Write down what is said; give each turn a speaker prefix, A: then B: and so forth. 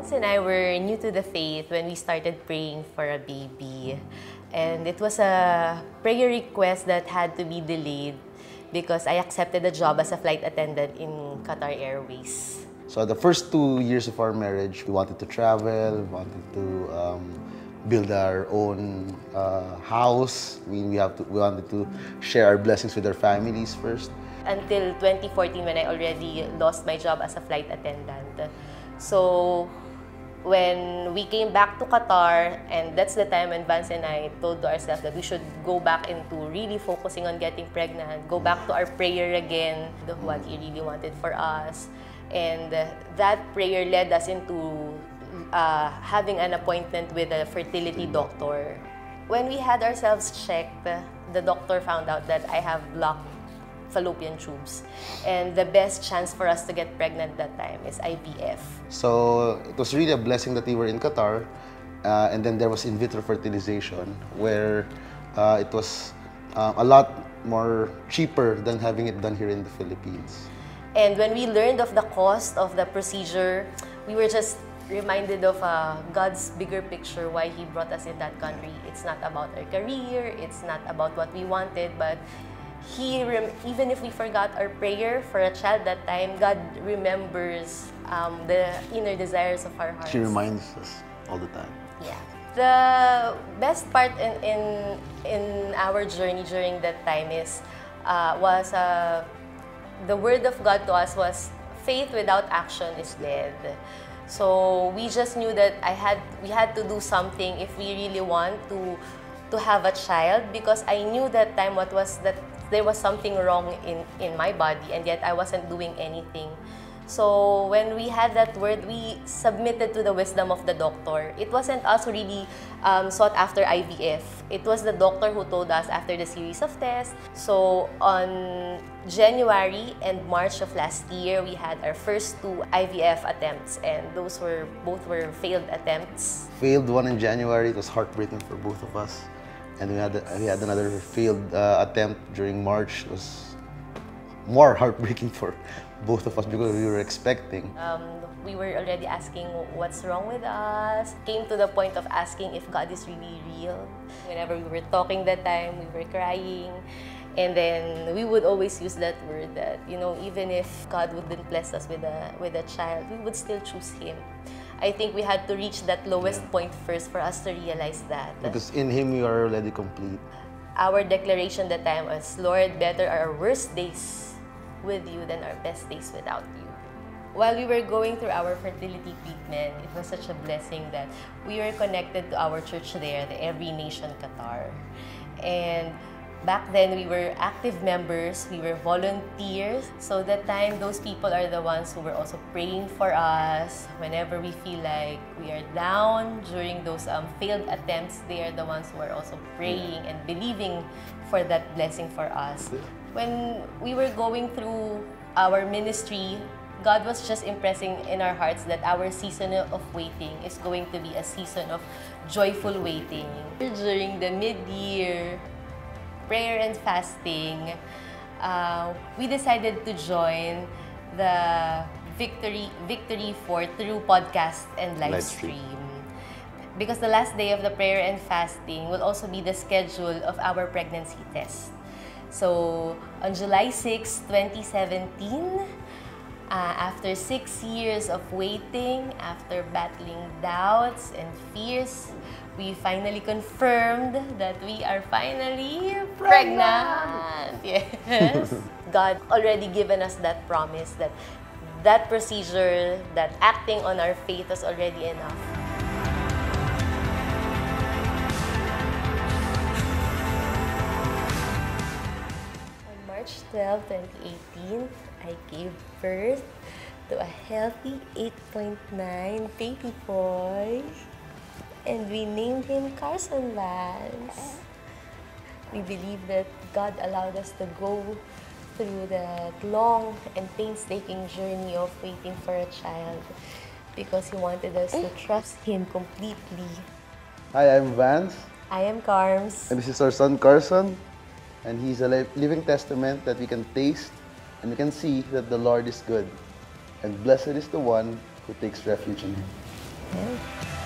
A: Vance and I were new to the faith when we started praying for a baby. And it was a prayer request that had to be delayed because I accepted a job as a flight attendant in Qatar Airways.
B: So the first 2 years of our marriage, we wanted to travel, we wanted to build our own house. We wanted to share our blessings with our families first.
A: Until 2014 when I already lost my job as a flight attendant. So when we came back to Qatar, and that's the time when Vance and I told to ourselves that we should go back into really focusing on getting pregnant, go back to our prayer again, what He really wanted for us. And that prayer led us into having an appointment with a fertility doctor. When we had ourselves checked, the doctor found out that I have blocked fallopian tubes, and the best chance for us to get pregnant that time is IVF.
B: So it was really a blessing that we were in Qatar, and then there was in vitro fertilization, where it was a lot more cheaper than having it done here in the Philippines.
A: And when we learned of the cost of the procedure, we were just reminded of God's bigger picture, why He brought us in that country. It's not about our career, it's not about what we wanted, but even if we forgot our prayer for a child that time, God remembers the inner desires of our hearts.
B: She reminds us all the time.
A: Yeah. The best part in our journey during that time was the word of God to us was, faith without action is dead. So we just knew that we had to do something if we really want to have a child, because I knew that time that there was something wrong in my body, and yet I wasn't doing anything. So when we had that word, we submitted to the wisdom of the doctor. It wasn't us who really sought after IVF. It was the doctor who told us after the series of tests. So on January and March of last year, we had our first 2 IVF attempts, and both were failed attempts.
B: Failed one in January. It was heartbreaking for both of us. And we had another failed attempt during March. It was more heartbreaking for both of us because we were expecting.
A: We were already asking what's wrong with us. Came to the point of asking if God is really real. Whenever we were talking that time, we were crying. And then we would always use that word that, even if God wouldn't bless us with a child, we would still choose Him. I think we had to reach that lowest point first for us to realize that.
B: Because in Him we are already complete.
A: Our declaration that time was, Lord, better are our worst days with You than our best days without You. While we were going through our fertility treatment, it was such a blessing that we were connected to our church there, the Every Nation Qatar. And back then, we were active members, we were volunteers. So that time, those people are the ones who were also praying for us. Whenever we feel like we are down during those failed attempts, they are the ones who are also praying and believing for that blessing for us. When we were going through our ministry, God was just impressing in our hearts that our season of waiting is going to be a season of joyful waiting. During the mid-year prayer and fasting, we decided to join the Victory for through podcast and live stream. Because the last day of the prayer and fasting will also be the schedule of our pregnancy test. So on July 6, 2017, after 6 years of waiting, after battling doubts and fears, we finally confirmed that we are finally pregnant. Yes. God already given us that promise that procedure, that acting on our faith was already enough. On March 12, 2018, I gave birth to a healthy 8.9 baby boy. And we named him Carson Vance. We believe that God allowed us to go through that long and painstaking journey of waiting for a child because He wanted us to trust Him completely.
B: Hi, I'm Vance.
A: I am Carms.
B: And this is our son Carson. And he's a living testament that we can taste and we can see that the Lord is good. And blessed is the one who takes refuge in Him.
A: Amen.